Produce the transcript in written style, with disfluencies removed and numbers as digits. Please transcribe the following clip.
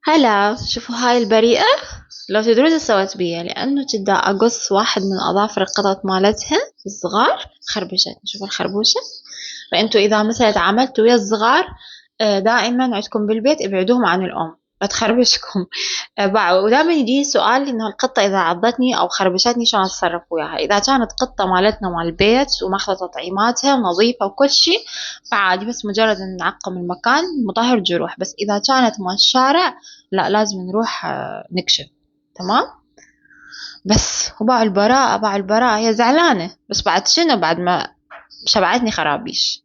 هلا، شوفوا هاي البريئة. لو تدرون ايش سويت بيها؟ لأنه جدا أقص واحد من أظافر القطط مالتها الصغار، خربشتني. شوفوا الخربوشة. فأنتوا إذا مثلا تعاملتوا ويا الصغار، دائما عندكم بالبيت ابعدوهم عن الأم، لا تخربشكم. ودائما يجي سؤال إنه القطة إذا عضتني أو خربشتني شلون أتصرف وياها. إذا كانت قطة مالتنا مال البيت وماخذة تطعيماتها ونظيفة وكل شيء فعادي، بس مجرد إن نعقم المكان مظاهر جروح. بس إذا كانت مال الشارع لا، لازم نروح نكشف. تمام. بس وباع البراءة، باع البراءة. هي زعلانة بس بعد شنو؟ بعد ما شبعتني خرابيش.